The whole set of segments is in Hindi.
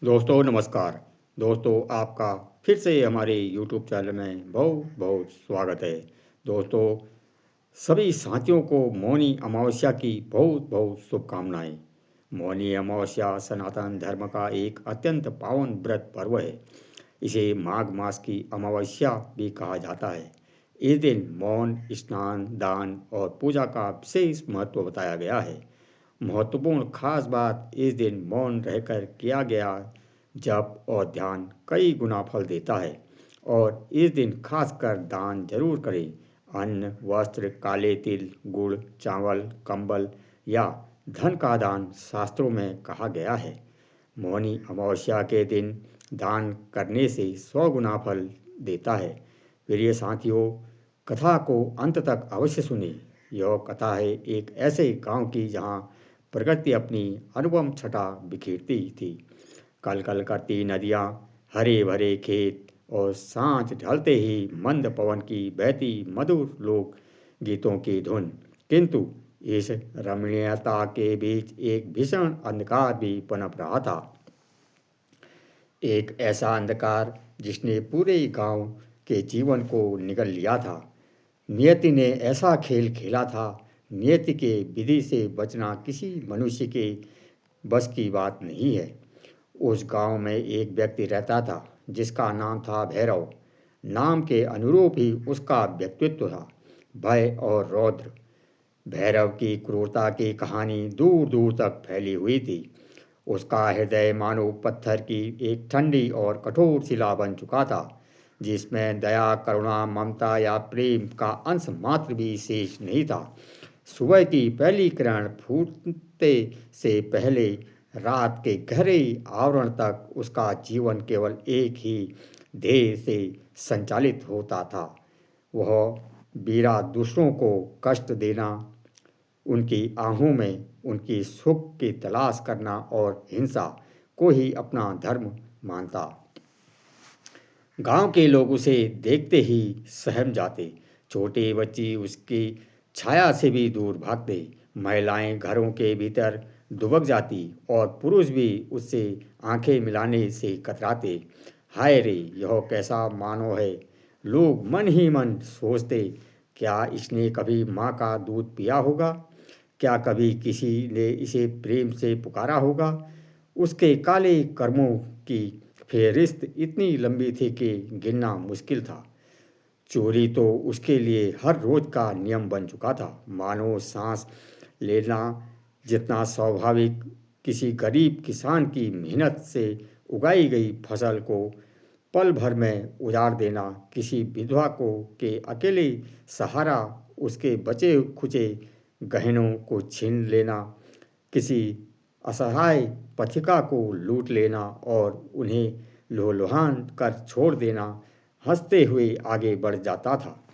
दोस्तों नमस्कार। दोस्तों आपका फिर से हमारे यूट्यूब चैनल में बहुत बहुत स्वागत है। दोस्तों सभी साथियों को मौनी अमावस्या की बहुत बहुत शुभकामनाएं। मौनी अमावस्या सनातन धर्म का एक अत्यंत पावन व्रत पर्व है। इसे माघ मास की अमावस्या भी कहा जाता है। इस दिन मौन स्नान दान और पूजा का विशेष महत्व बताया गया है। महत्वपूर्ण खास बात इस दिन मौन रहकर किया गया जप और ध्यान कई गुना फल देता है। और इस दिन खासकर दान जरूर करें। अन्न वस्त्र काले तिल गुड़ चावल कंबल या धन का दान शास्त्रों में कहा गया है। मौनी अमावस्या के दिन दान करने से 100 गुना फल देता है। प्रिय साथियों, कथा को अंत तक अवश्य सुने। यह कथा है एक ऐसे गांव की जहां प्रकृति अपनी अनुपम छटा बिखेरती थी। कल कल करती नदियाँ, हरे भरे खेत और सांझ ढलते ही मंद पवन की बहती मधुर लोक गीतों की धुन। किंतु इस रमणीयता के बीच एक भीषण अंधकार भी पनप रहा था। एक ऐसा अंधकार जिसने पूरे गांव के जीवन को निगल लिया था। नियति ने ऐसा खेल खेला था। नियति के विधि से बचना किसी मनुष्य के बस की बात नहीं है। उस गांव में एक व्यक्ति रहता था जिसका नाम था भैरव। नाम के अनुरूप ही उसका व्यक्तित्व था, भय और रौद्र। भैरव की क्रूरता की कहानी दूर दूर तक फैली हुई थी। उसका हृदय मानो पत्थर की एक ठंडी और कठोर शिला बन चुका था, जिसमें दया करुणा ममता या प्रेम का अंश मात्र भी शेष नहीं था। सुबह की पहली किरण फूटते से पहले रात के गहरे आवरण तक उसका जीवन केवल एक ही ध्येय से संचालित होता था। वह बीरा दूसरों को कष्ट देना, उनकी आहों में उनकी सुख की तलाश करना और हिंसा को ही अपना धर्म मानता। गांव के लोग उसे देखते ही सहम जाते। छोटे बच्चे उसकी छाया से भी दूर भागते। महिलाएं घरों के भीतर दुबक जाती और पुरुष भी उससे आंखें मिलाने से कतराते। हाय रे, यह कैसा मानव है। लोग मन ही मन सोचते, क्या इसने कभी माँ का दूध पिया होगा? क्या कभी किसी ने इसे प्रेम से पुकारा होगा? उसके काले कर्मों की फेहरिस्त इतनी लंबी थी कि गिनना मुश्किल था। चोरी तो उसके लिए हर रोज का नियम बन चुका था। मानो सांस लेना जितना स्वाभाविक, किसी गरीब किसान की मेहनत से उगाई गई फसल को पल भर में उजाड़ देना, किसी विधवा को के अकेले सहारा उसके बचे खुचे गहनों को छीन लेना, किसी असहाय पथिका को लूट लेना और उन्हें लुहलुहान कर छोड़ देना, हंसते हुए आगे बढ़ जाता था।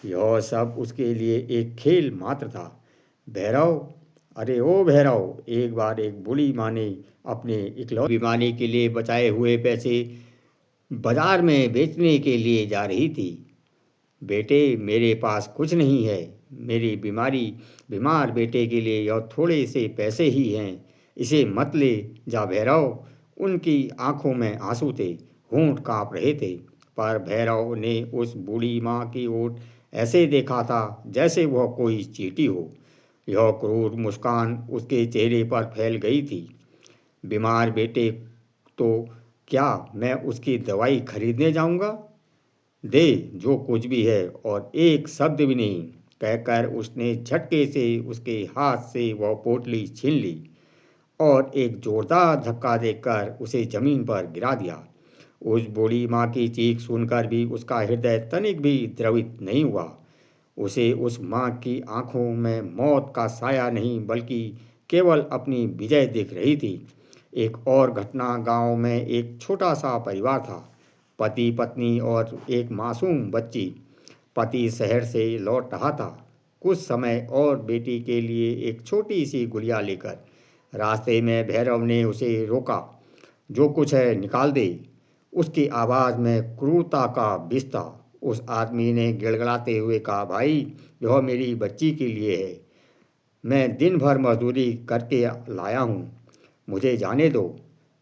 यह सब उसके लिए एक खेल मात्र था। भैरव, अरे ओ भैरव, एक बार एक बूढ़ी माँ ने अपने इकलौती बीमारी के लिए बचाए हुए पैसे बाजार में बेचने के लिए जा रही थी। बेटे, मेरे पास कुछ नहीं है। मेरी बीमार बेटे के लिए यह थोड़े से पैसे ही हैं। इसे मत ले जा भैरव। उनकी आंखों में आंसू थे, होंठ कांप रहे थे। पर भैरव ने उस बूढ़ी माँ की ओर ऐसे देखा था जैसे वह कोई चींटी हो। यह क्रूर मुस्कान उसके चेहरे पर फैल गई थी। बीमार बेटे, तो क्या मैं उसकी दवाई खरीदने जाऊंगा? दे जो कुछ भी है, और एक शब्द भी नहीं कहकर उसने झटके से उसके हाथ से वह पोटली छीन ली और एक जोरदार धक्का देकर उसे जमीन पर गिरा दिया। उस बूढ़ी माँ की चीख सुनकर भी उसका हृदय तनिक भी द्रवित नहीं हुआ। उसे उस माँ की आंखों में मौत का साया नहीं बल्कि केवल अपनी विजय दिख रही थी। एक और घटना, गांव में एक छोटा सा परिवार था, पति पत्नी और एक मासूम बच्ची। पति शहर से लौट रहा था कुछ समय और बेटी के लिए एक छोटी सी गुड़िया लेकर। रास्ते में भैरव ने उसे रोका। जो कुछ है निकाल दे। उसकी आवाज़ में क्रूरता का विष था। उस आदमी ने गिड़गिड़ाते हुए कहा, भाई, यह मेरी बच्ची के लिए है। मैं दिन भर मजदूरी करके लाया हूँ, मुझे जाने दो।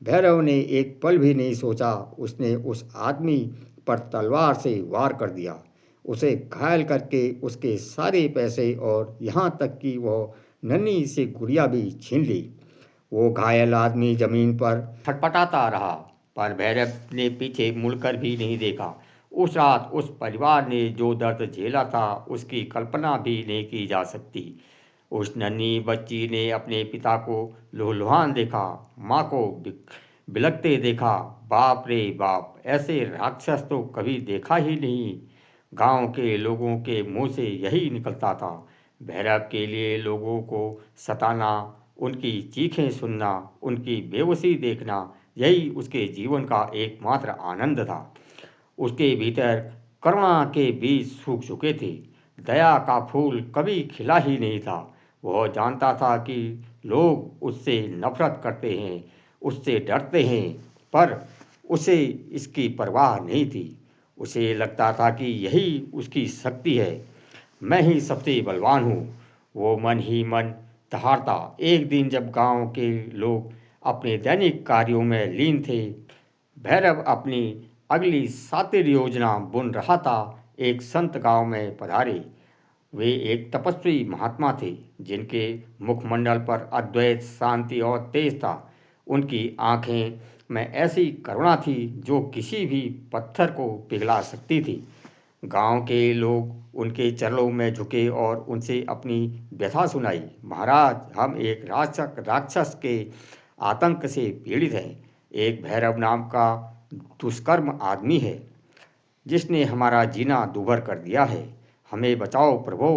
भैरव ने एक पल भी नहीं सोचा, उसने उस आदमी पर तलवार से वार कर दिया, उसे घायल करके उसके सारे पैसे और यहाँ तक कि वह नन्ही सी गुड़िया भी छीन ली। वो घायल आदमी जमीन पर छटपटाता रहा, पर भैरव ने पीछे मुड़कर भी नहीं देखा। उस रात उस परिवार ने जो दर्द झेला था, उसकी कल्पना भी नहीं की जा सकती। उस नन्ही बच्ची ने अपने पिता को लहूलुहान देखा, माँ को बिलखते देखा। बाप रे बाप, ऐसे राक्षस तो कभी देखा ही नहीं। गांव के लोगों के मुंह से यही निकलता था। भैरव के लिए लोगों को सताना, उनकी चीखें सुनना, उनकी बेबसी देखना, यही उसके जीवन का एकमात्र आनंद था। उसके भीतर करुणा के बीज सूख चुके थे, दया का फूल कभी खिला ही नहीं था। वह जानता था कि लोग उससे नफरत करते हैं, उससे डरते हैं, पर उसे इसकी परवाह नहीं थी। उसे लगता था कि यही उसकी शक्ति है, मैं ही सबसे बलवान हूँ। वो मन ही मन दहाड़ता। एक दिन जब गांव के लोग अपने दैनिक कार्यों में लीन थे, भैरव अपनी अगली शातिर योजना बुन रहा था। एक संत गांव में पधारे। वे एक तपस्वी महात्मा थे, जिनके मुखमंडल पर अद्वैत शांति और तेज था। उनकी आंखें में ऐसी करुणा थी जो किसी भी पत्थर को पिघला सकती थी। गांव के लोग उनके चरणों में झुके और उनसे अपनी व्यथा सुनाई। महाराज, हम एक राक्षस के आतंक से पीड़ित हैं। एक भैरव नाम का दुष्कर्म आदमी है, जिसने हमारा जीना दूभर कर दिया है। हमें बचाओ प्रभु।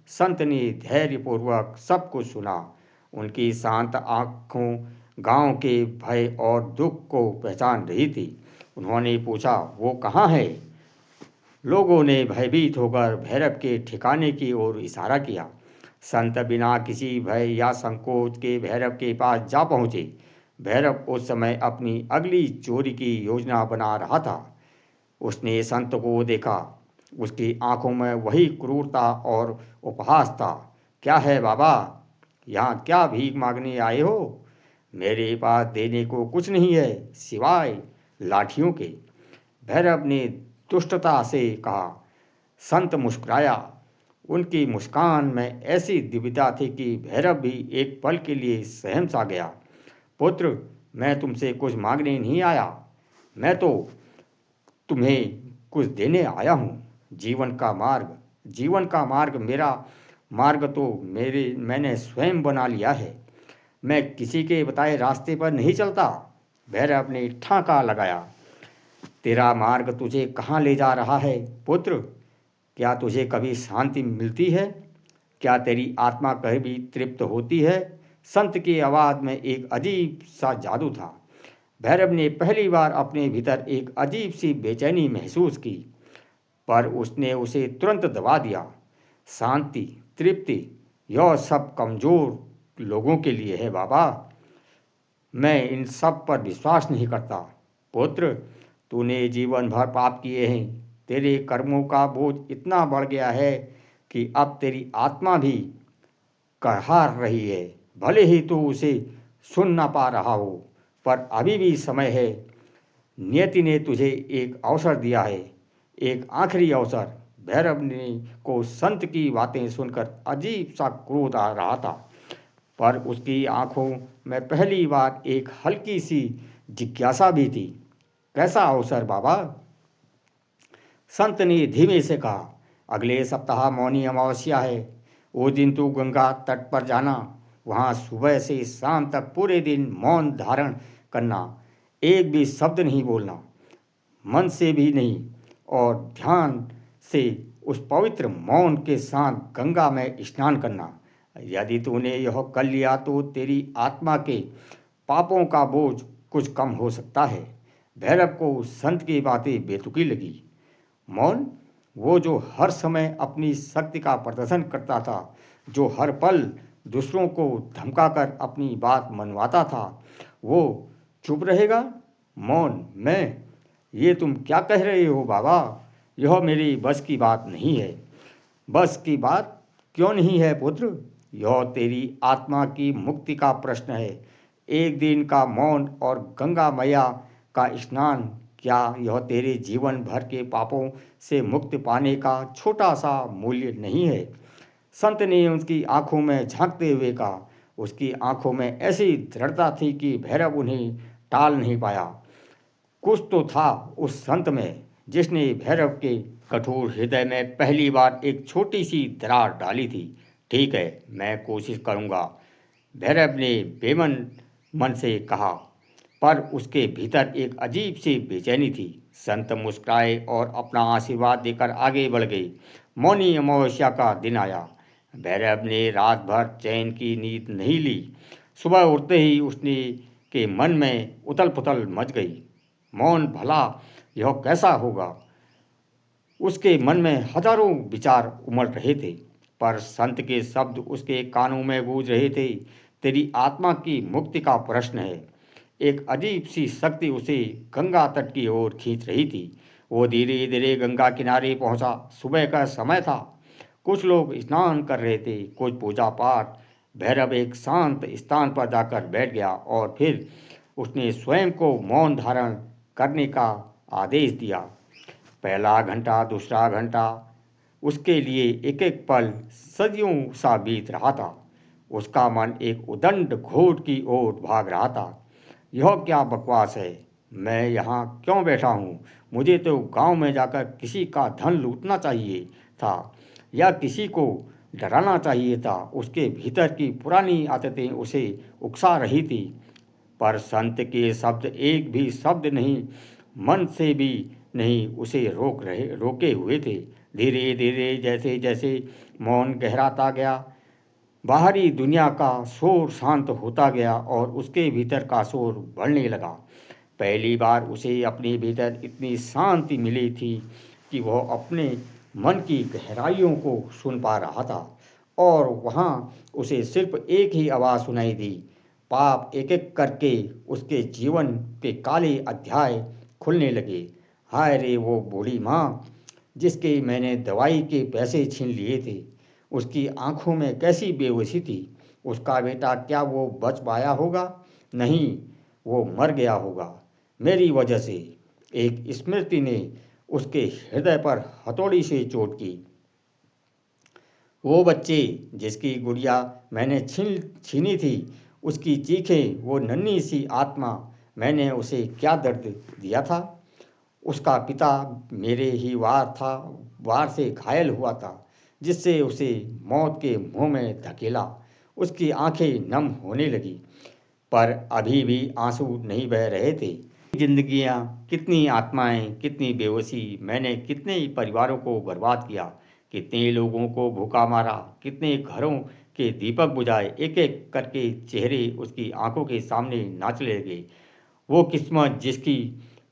संत ने धैर्यपूर्वक सब कुछ सुना। उनकी शांत आंखों गांव के भय और दुख को पहचान रही थी। उन्होंने पूछा, वो कहाँ है? लोगों ने भयभीत होकर भैरव के ठिकाने की ओर इशारा किया। संत बिना किसी भय या संकोच के भैरव के पास जा पहुँचे। भैरव उस समय अपनी अगली चोरी की योजना बना रहा था। उसने संत को देखा। उसकी आंखों में वही क्रूरता और उपहास था। क्या है बाबा, यहाँ क्या भीख मांगने आए हो? मेरे पास देने को कुछ नहीं है सिवाय लाठियों के, भैरव ने दुष्टता से कहा। संत मुस्कुराया। उनकी मुस्कान में ऐसी दिव्यता थी कि भैरव भी एक पल के लिए सहम सा गया। पुत्र, मैं तुमसे कुछ मांगने नहीं आया, मैं तो तुम्हें कुछ देने आया हूँ। जीवन का मार्ग मेरा मार्ग तो मैंने स्वयं बना लिया है। मैं किसी के बताए रास्ते पर नहीं चलता। भैरव ने ठाका लगाया। तेरा मार्ग तुझे कहाँ ले जा रहा है पुत्र? क्या तुझे कभी शांति मिलती है? क्या तेरी आत्मा कभी तृप्त होती है? संत की आवाज़ में एक अजीब सा जादू था। भैरव ने पहली बार अपने भीतर एक अजीब सी बेचैनी महसूस की, पर उसने उसे तुरंत दबा दिया। शांति, तृप्ति, यह सब कमज़ोर लोगों के लिए है बाबा। मैं इन सब पर विश्वास नहीं करता। पुत्र, तूने जीवन भर पाप किए हैं। तेरे कर्मों का बोझ इतना बढ़ गया है कि अब तेरी आत्मा भी कहार रही है। भले ही तू उसे सुन ना पा रहा हो, पर अभी भी समय है। नियति ने तुझे एक अवसर दिया है, एक आखिरी अवसर। भैरव ने को संत की बातें सुनकर अजीब सा क्रोध आ रहा था, पर उसकी आंखों में पहली बार एक हल्की सी जिज्ञासा भी थी। कैसा अवसर बाबा? संत ने धीमे से कहा। अगले सप्ताह मौनी अमावस्या है। वो दिन तू गंगा तट पर जाना। वहाँ सुबह से शाम तक पूरे दिन मौन धारण करना, एक भी शब्द नहीं बोलना, मन से भी नहीं, और ध्यान से उस पवित्र मौन के साथ गंगा में स्नान करना। यदि तूने यह कर लिया तो तेरी आत्मा के पापों का बोझ कुछ कम हो सकता है। भैरव को संत की बातें बेतुकी लगी। मौन, वो जो हर समय अपनी शक्ति का प्रदर्शन करता था, जो हर पल दूसरों को धमकाकर अपनी बात मनवाता था, वो चुप रहेगा? मौन, मैं? ये तुम क्या कह रहे हो बाबा? यह मेरी बस की बात नहीं है। बस की बात क्यों नहीं है पुत्र? यह तेरी आत्मा की मुक्ति का प्रश्न है। एक दिन का मौन और गंगा मैया का स्नान, क्या यह तेरे जीवन भर के पापों से मुक्ति पाने का छोटा सा मूल्य नहीं है? संत ने उसकी आंखों में झांकते हुए कहा। उसकी आंखों में ऐसी दृढ़ता थी कि भैरव उन्हें टाल नहीं पाया। कुछ तो था उस संत में जिसने भैरव के कठोर हृदय में पहली बार एक छोटी सी दरार डाली थी। ठीक है, मैं कोशिश करूंगा, भैरव ने बेमन मन से कहा, पर उसके भीतर एक अजीब सी बेचैनी थी। संत मुस्कुराए और अपना आशीर्वाद देकर आगे बढ़ गए। मौनी अमावस्या का दिन आया। भैरव ने रात भर चैन की नींद नहीं ली। सुबह उठते ही उसने के मन में उथल पुथल मच गई। मौन भला यह कैसा होगा? उसके मन में हजारों विचार उमड़ रहे थे, पर संत के शब्द उसके कानों में गूंज रहे थे। तेरी आत्मा की मुक्ति का प्रश्न है। एक अजीब सी शक्ति उसे गंगा तट की ओर खींच रही थी। वो धीरे धीरे गंगा किनारे पहुंचा। सुबह का समय था। कुछ लोग स्नान कर रहे थे, कुछ पूजा पाठ। भैरव एक शांत स्थान पर जाकर बैठ गया और फिर उसने स्वयं को मौन धारण करने का आदेश दिया। पहला घंटा, दूसरा घंटा, उसके लिए एक एक पल सदियों सा बीत रहा था। उसका मन एक उदंड घोट की ओर भाग रहा था। यह क्या बकवास है? मैं यहाँ क्यों बैठा हूँ? मुझे तो गांव में जाकर किसी का धन लूटना चाहिए था, या किसी को डराना चाहिए था। उसके भीतर की पुरानी आदतें उसे उकसा रही थी। पर संत के शब्द एक भी शब्द नहीं, मन से भी नहीं, उसे रोके हुए थे। धीरे धीरे जैसे जैसे मौन गहराता गया, बाहरी दुनिया का शोर शांत होता गया और उसके भीतर का शोर बढ़ने लगा। पहली बार उसे अपने भीतर इतनी शांति मिली थी कि वह अपने मन की गहराइयों को सुन पा रहा था। और वहाँ उसे सिर्फ एक ही आवाज़ सुनाई दी। पाप एक एक करके उसके जीवन के काले अध्याय खुलने लगे। हाय रे वो बूढ़ी माँ जिसके मैंने दवाई के पैसे छीन लिए थे। उसकी आंखों में कैसी बेहोशी थी। उसका बेटा, क्या वो बच पाया होगा? नहीं, वो मर गया होगा मेरी वजह से। एक स्मृति ने उसके हृदय पर हथौड़ी से चोट की। वो बच्चे जिसकी गुड़िया मैंने छीनी थी, उसकी चीखें, वो नन्ही सी आत्मा, मैंने उसे क्या दर्द दिया था। उसका पिता मेरे ही वार से घायल हुआ था, जिससे उसे मौत के मुंह में धकेला। उसकी आंखें नम होने लगी, पर अभी भी आंसू नहीं बह रहे थे। जिंदगियां, कितनी आत्माएं, कितनी बेहोशी, मैंने कितने ही परिवारों को बर्बाद किया, कितने लोगों को भूखा मारा, कितने घरों के दीपक बुझाए। एक एक करके चेहरे उसकी आंखों के सामने नाचने लगे। वो किस्मत जिसकी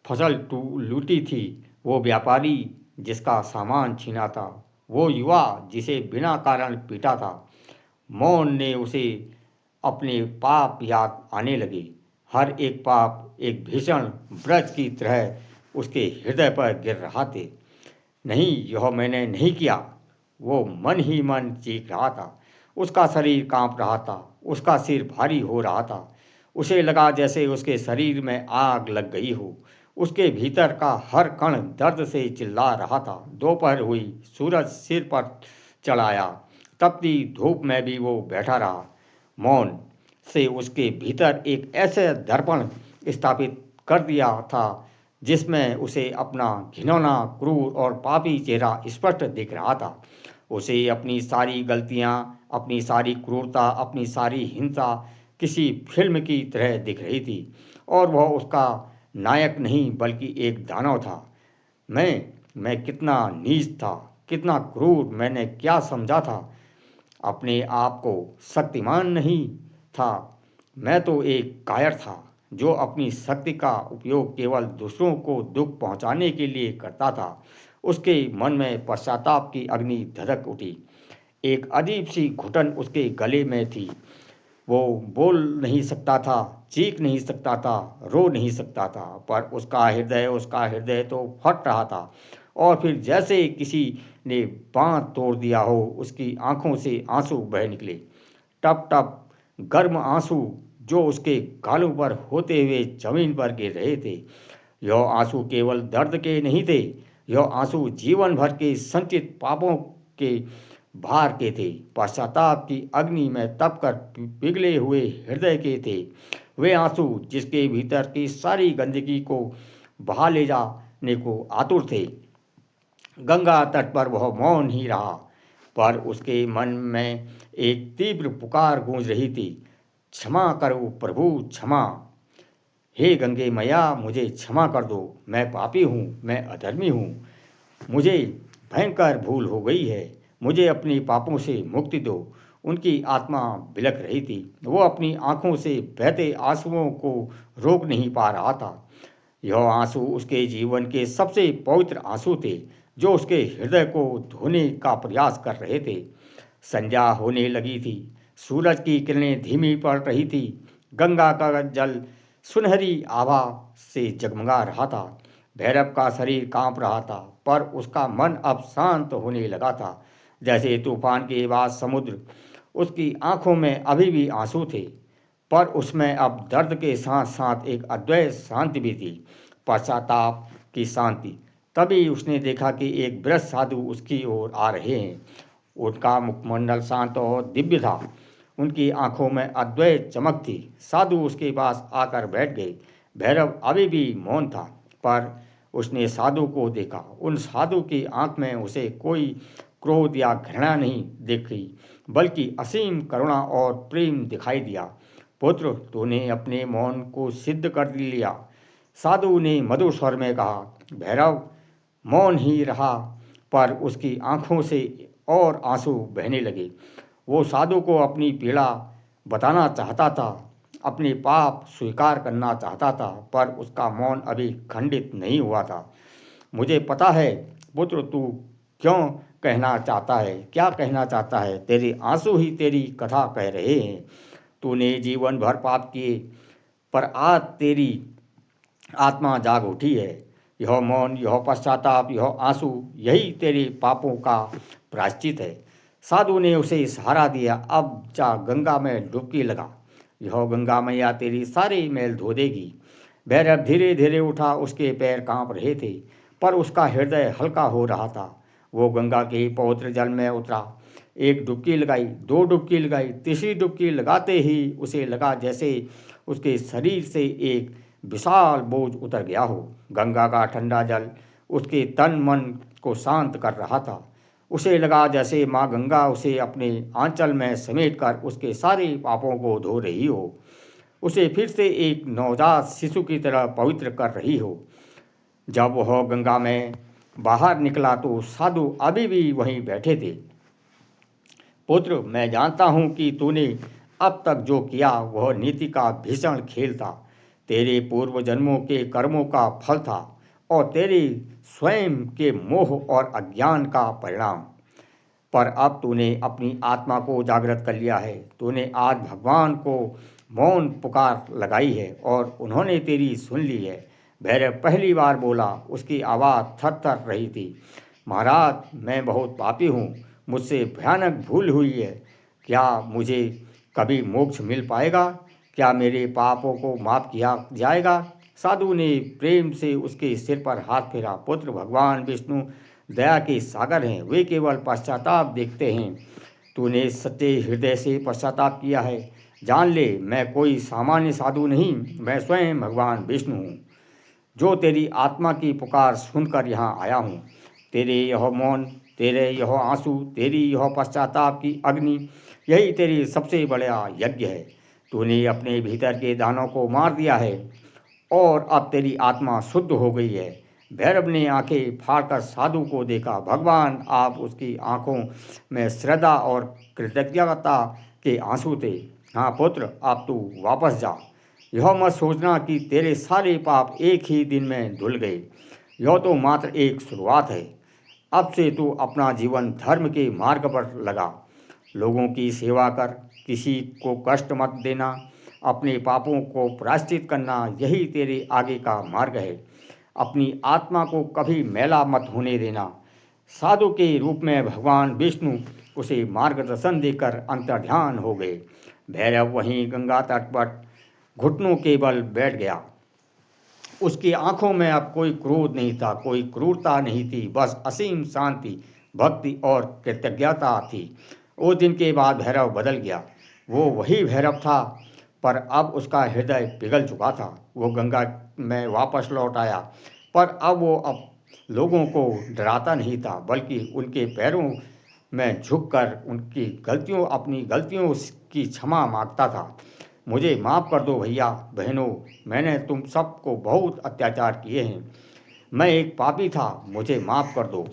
फसल लूटी थी, वो व्यापारी जिसका सामान छीना था, वो युवा जिसे बिना कारण पीटा था। मौन ने उसे अपने पाप याद आने लगे। हर एक पाप एक भीषण ब्रज की तरह उसके हृदय पर गिर रहा थे। नहीं, यह मैंने नहीं किया। वो मन ही मन चीख रहा था। उसका शरीर कांप रहा था। उसका सिर भारी हो रहा था। उसे लगा जैसे उसके शरीर में आग लग गई हो। उसके भीतर का हर कण दर्द से चिल्ला रहा था। दोपहर हुई, सूरज सिर पर चढ़ आया। तपती धूप में भी वो बैठा रहा। मौन से उसके भीतर एक ऐसे दर्पण स्थापित कर दिया था जिसमें उसे अपना घिनौना, क्रूर और पापी चेहरा स्पष्ट दिख रहा था। उसे अपनी सारी गलतियां, अपनी सारी क्रूरता, अपनी सारी हिंसा किसी फिल्म की तरह दिख रही थी, और वह उसका नायक नहीं बल्कि एक दानव था। मैं कितना नीच था, कितना क्रूर। मैंने क्या समझा था? अपने आप को शक्तिमान नहीं था। मैं तो एक कायर था जो अपनी शक्ति का उपयोग केवल दूसरों को दुख पहुंचाने के लिए करता था। उसके मन में पश्चाताप की अग्नि धधक उठी। एक अजीब सी घुटन उसके गले में थी। वो बोल नहीं सकता था, चीख नहीं सकता था, रो नहीं सकता था, पर उसका हृदय तो फट रहा था। और फिर जैसे किसी ने बांध तोड़ दिया हो, उसकी आंखों से आंसू बह निकले। टप टप गर्म आंसू जो उसके गालों पर होते हुए जमीन पर गिर रहे थे। यह आंसू केवल दर्द के नहीं थे, यह आंसू जीवन भर के संचित पापों के भार के थे, पश्चाताप की अग्नि में तप कर पिघले हुए हृदय के थे। वे आंसू जिसके भीतर की सारी गंदगी को बहा ले जाने को आतुर थे। गंगा तट पर वह मौन ही रहा, पर उसके मन में एक तीव्र पुकार गूंज रही थी, क्षमा करो प्रभु, क्षमा। हे गंगे मैया, मुझे क्षमा कर दो, मैं पापी हूँ, मैं अधर्मी हूँ, मुझे भयंकर भूल हो गई है, मुझे अपने पापों से मुक्ति दो। उनकी आत्मा बिलख रही थी, वो अपनी आंखों से बहते आंसुओं को रोक नहीं पा रहा था। यह आंसू उसके जीवन के सबसे पवित्र आंसू थे, जो उसके हृदय को धोने का प्रयास कर रहे थे। संध्या होने लगी थी, सूरज की किरणें धीमी पड़ रही थी, गंगा का जल सुनहरी आभा से जगमगा रहा था। भैरव का शरीर कांप रहा था, पर उसका मन अब शांत होने लगा था, जैसे तूफान के बाद समुद्र। उसकी आंखों में अभी भी आंसू थे, पर उसमें अब दर्द के साथ साथ एक अद्वैत शांति भी थी, पश्चाताप की शांति। तभी उसने देखा कि एक वृद्ध साधु उसकी ओर आ रहे हैं। उनका मुखमंडल शांत और दिव्य था, उनकी आंखों में अद्वैत चमक थी। साधु उसके पास आकर बैठ गए। भैरव अभी भी मौन था, पर उसने साधु को देखा। उन साधु की आंख में उसे कोई क्रोध या घृणा नहीं दिखी, बल्कि असीम करुणा और प्रेम दिखाई दिया। पुत्र, तूने अपने मौन को सिद्ध कर लिया, साधु ने मधुर स्वर में कहा। भैरव मौन ही रहा, पर उसकी आंखों से और आंसू बहने लगे। वो साधु को अपनी पीड़ा बताना चाहता था, अपने पाप स्वीकार करना चाहता था, पर उसका मौन अभी खंडित नहीं हुआ था। मुझे पता है पुत्र, तू क्यों कहना चाहता है, क्या कहना चाहता है। तेरे आंसू ही तेरी कथा कह रहे हैं। तूने जीवन भर पाप किए, पर आज तेरी आत्मा जाग उठी है। यह मौन, यह पश्चाताप, यह आंसू, यही तेरे पापों का प्रायश्चित है। साधु ने उसे सहारा दिया। अब जा गंगा में डुबकी लगा, यह गंगा मैया तेरी सारी मैल धो देगी। भैरव धीरे धीरे उठा, उसके पैर कांप रहे थे, पर उसका हृदय हल्का हो रहा था। वो गंगा के पवित्र जल में उतरा, एक डुबकी लगाई, दो डुबकी लगाई, तीसरी डुबकी लगाते ही उसे लगा जैसे उसके शरीर से एक विशाल बोझ उतर गया हो। गंगा का ठंडा जल उसके तन मन को शांत कर रहा था। उसे लगा जैसे माँ गंगा उसे अपने आंचल में समेटकर उसके सारे पापों को धो रही हो, उसे फिर से एक नवजात शिशु की तरह पवित्र कर रही हो। जब वह गंगा में बाहर निकला तो साधु अभी भी वहीं बैठे थे। पुत्र, मैं जानता हूँ कि तूने अब तक जो किया वह नीति का भीषण खेल था, तेरे पूर्व जन्मों के कर्मों का फल था और तेरे स्वयं के मोह और अज्ञान का परिणाम। पर अब तूने अपनी आत्मा को जागृत कर लिया है। तूने आज भगवान को मौन पुकार लगाई है और उन्होंने तेरी सुन ली है। भैरव पहली बार बोला, उसकी आवाज़ थर थर रही थी। महाराज, मैं बहुत पापी हूँ, मुझसे भयानक भूल हुई है। क्या मुझे कभी मोक्ष मिल पाएगा? क्या मेरे पापों को माफ़ किया जाएगा? साधु ने प्रेम से उसके सिर पर हाथ फेरा। पुत्र, भगवान विष्णु दया के सागर हैं, वे केवल पश्चाताप देखते हैं। तूने सच्चे हृदय से पश्चाताप किया है। जान ले, मैं कोई सामान्य साधु नहीं, मैं स्वयं भगवान विष्णु हूँ, जो तेरी आत्मा की पुकार सुनकर यहाँ आया हूँ। तेरे यह मौन, तेरे यह आंसू, तेरी यह पश्चाताप की अग्नि, यही तेरी सबसे बड़ा यज्ञ है। तूने अपने भीतर के दानों को मार दिया है और अब तेरी आत्मा शुद्ध हो गई है। भैरव ने आंखें फाड़कर साधु को देखा। भगवान, आप उसकी आंखों में श्रद्धा और कृतज्ञता के आंसू थे। हाँ पुत्र, अब तू वापस जा। यह मत सोचना कि तेरे सारे पाप एक ही दिन में धुल गए। यह तो मात्र एक शुरुआत है। अब से तू अपना जीवन धर्म के मार्ग पर लगा। लोगों की सेवा कर, किसी को कष्ट मत देना, अपने पापों को प्रायश्चित करना, यही तेरे आगे का मार्ग है। अपनी आत्मा को कभी मैला मत होने देना। साधु के रूप में भगवान विष्णु उसे मार्गदर्शन देकर अंतर्ध्यान हो गए। भैरव वहीं गंगा तट पर घुटनों के बल बैठ गया। उसकी आंखों में अब कोई क्रोध नहीं था, कोई क्रूरता नहीं थी, बस असीम शांति, भक्ति और कृतज्ञता थी। उस दिन के बाद भैरव बदल गया। वो वही भैरव था, पर अब उसका हृदय पिघल चुका था। वो गंगा में वापस लौट आया, पर अब लोगों को डराता नहीं था, बल्कि उनके पैरों में झुककर अपनी गलतियों की क्षमा मांगता था। मुझे माफ़ कर दो भैया बहनों, मैंने तुम सबको बहुत अत्याचार किए हैं। मैं एक पापी था, मुझे माफ़ कर दो।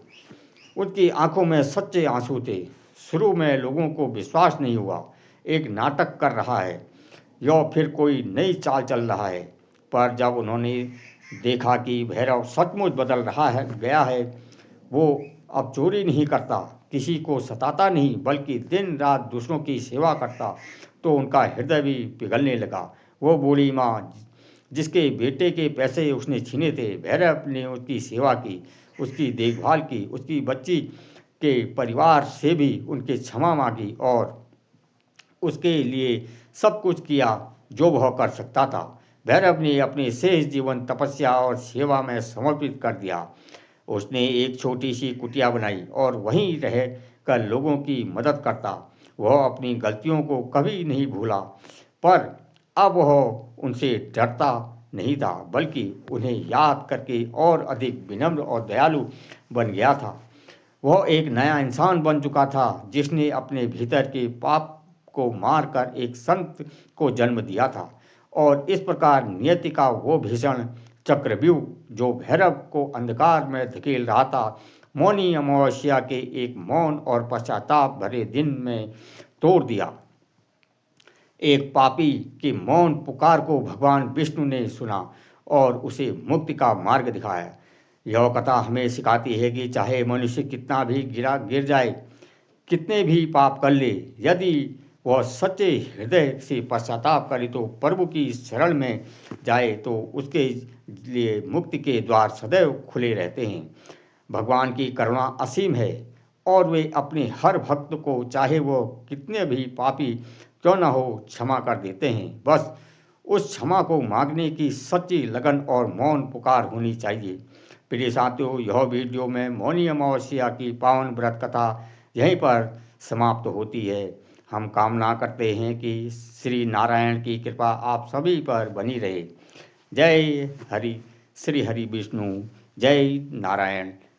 उनकी आंखों में सच्चे आंसू थे। शुरू में लोगों को विश्वास नहीं हुआ, एक नाटक कर रहा है या फिर कोई नई चाल चल रहा है। पर जब उन्होंने देखा कि भैरव सचमुच बदल रहा है गया है, वो अब चोरी नहीं करता, किसी को सताता नहीं, बल्कि दिन रात दूसरों की सेवा करता, तो उनका हृदय भी पिघलने लगा। वो बूढ़ी माँ जिसके बेटे के पैसे उसने छीने थे, भैरव ने उसकी सेवा की, उसकी देखभाल की, उसकी बच्ची के परिवार से भी उनके क्षमा मांगी और उसके लिए सब कुछ किया जो वह कर सकता था। भैरव ने अपने शेष जीवन तपस्या और सेवा में समर्पित कर दिया। उसने एक छोटी सी कुटिया बनाई और वहीं रह कर लोगों की मदद करता। वह अपनी गलतियों को कभी नहीं भूला, पर अब वह उनसे डरता नहीं था, बल्कि उन्हें याद करके और अधिक विनम्र और दयालु बन गया था। वह एक नया इंसान बन चुका था, जिसने अपने भीतर के पाप को मारकर एक संत को जन्म दिया था। और इस प्रकार नियति का वो भीषण चक्रव्यूह जो भैरव को अंधकार में धकेल रहा था, मौनी अमावस्या के एक मौन और पश्चाताप भरे दिन में तोड़ दिया। एक पापी की मौन पुकार को भगवान विष्णु ने सुना और उसे मुक्ति का मार्ग दिखाया। यह कथा हमें सिखाती है कि चाहे मनुष्य कितना भी गिर जाए, कितने भी पाप कर ले, यदि वह सच्चे हृदय से पश्चाताप करे तो प्रभु की शरण में जाए, तो उसके लिए मुक्ति के द्वार सदैव खुले रहते हैं। भगवान की करुणा असीम है और वे अपने हर भक्त को, चाहे वो कितने भी पापी क्यों न हो, क्षमा कर देते हैं। बस उस क्षमा को मांगने की सच्ची लगन और मौन पुकार होनी चाहिए। प्रिय साथियों, यह वीडियो में मौनी अमावस्या की पावन व्रत कथा यहीं पर समाप्त होती है। हम कामना करते हैं कि श्री नारायण की कृपा आप सभी पर बनी रहे। जय हरि, श्री हरि विष्णु, जय नारायण।